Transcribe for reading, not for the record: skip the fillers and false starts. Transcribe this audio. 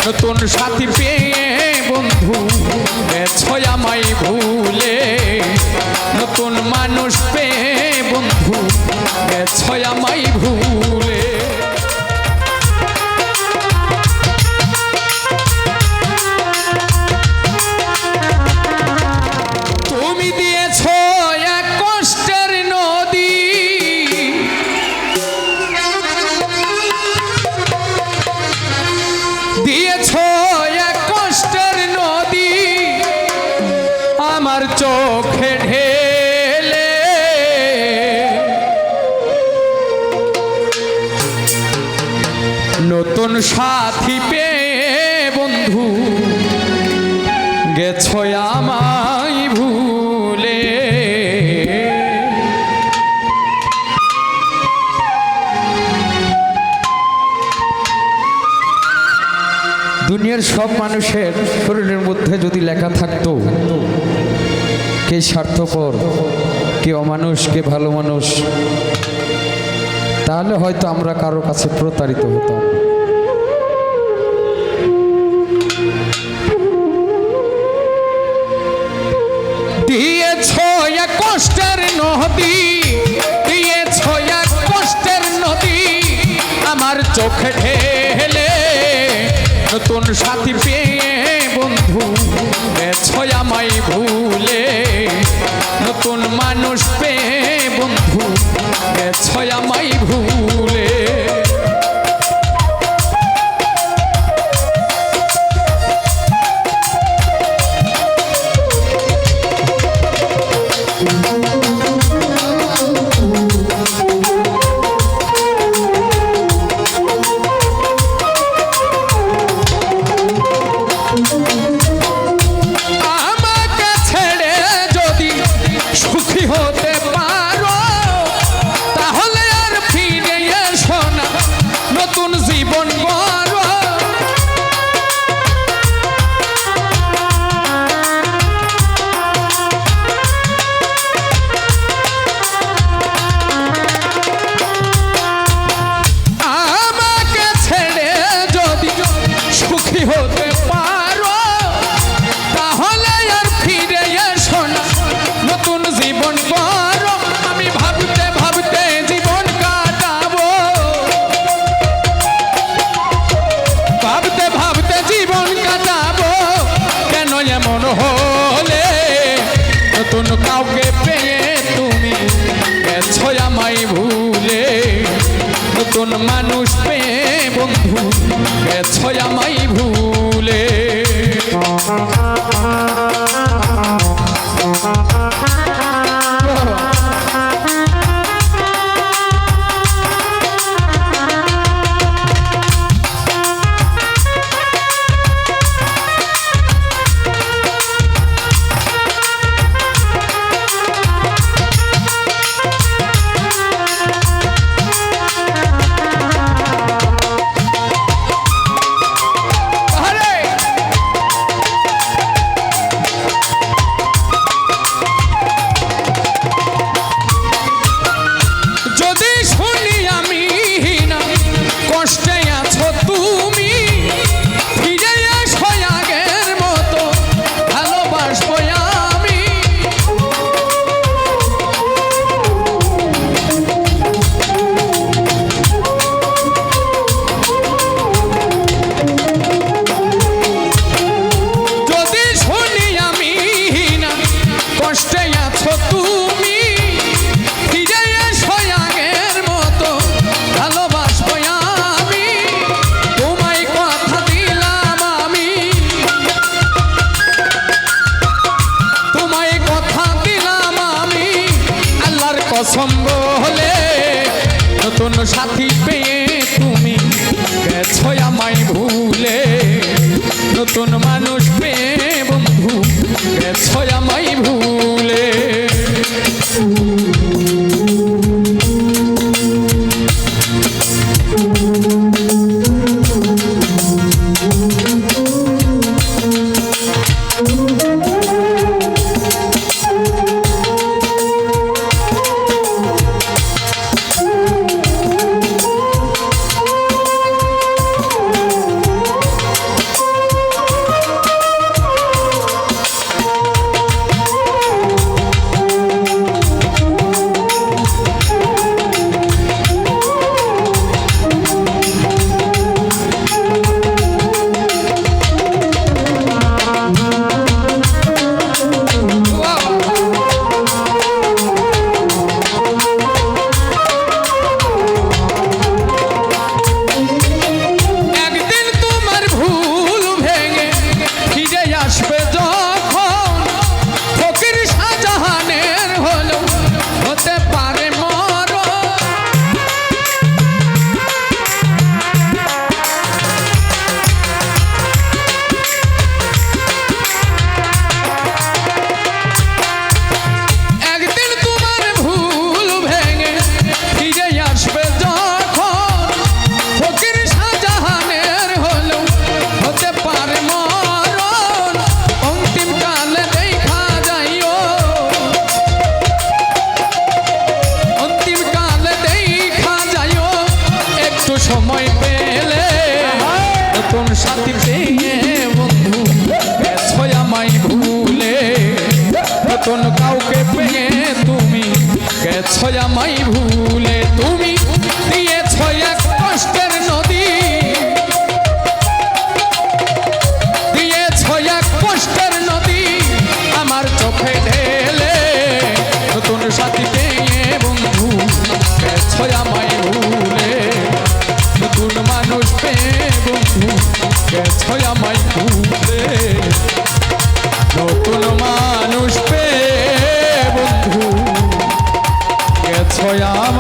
নতুন সাথী পেয়ে বন্ধু গেছো আমায় ভুলে, নতুন মানুষ পেয়ে বন্ধু গেছো আমায় ভুলে। তুমি দিয়েছো এক কষ্টের নদী, দিয়েছো এক কষ্টের নদী আমার চোখে ঢেলে, নতুন সাথী পেয়ে বন্ধু গেছো আমায় ভুলে। দুনিয়ার সব মানুষের শরীরের মধ্যে যদি লেখা থাকতো কে স্বার্থপর, কে অমানুষ, কে ভালো মানুষ, তাহলে হয়তো আমরা কারো কাছে প্রতারিত হতাম। দিয়েছো এক কষ্টের নদী, দিয়েছো এক কষ্টের নদী আমার চোখে ঢেলে, নতুন সাথী পেয়ে বন্ধু গেছো আমায় ভুলে, নতুন মানুষ পেয়ে বন্ধু গেছো আমায় ভুলে। নতুন কাউকে পেয়ে তুমি গেছো আমায় ভুলে, নতুন মানুষ পেয়ে বন্ধু গেছো আমায় ভুলে। বলে নতুন সাথী পেয়ে তুমি গেছো আমায় ভুলে, নতুন মানুষ পেয়ে বন্ধু গেছো আমায় ভুলে। সাথী পেয়ে বন্ধু গেছো আমায় ভুলে, নতুন কাউকে পেয়ে তুমি গেছো আমায় ভুলে। তুমি দিয়েছো এক কষ্টের নদী, দিয়েছো এক কষ্টের নদী আমার চোখে ঢেলে, নতুন সাথী পেয়ে বন্ধু গেছো আমায় ভুলে, নতুন মানুষ পেয়ে বন্ধু গেছো আমায় ভুলে, নতুন মানুষ পেয়ে বন্ধু গেছো আমায়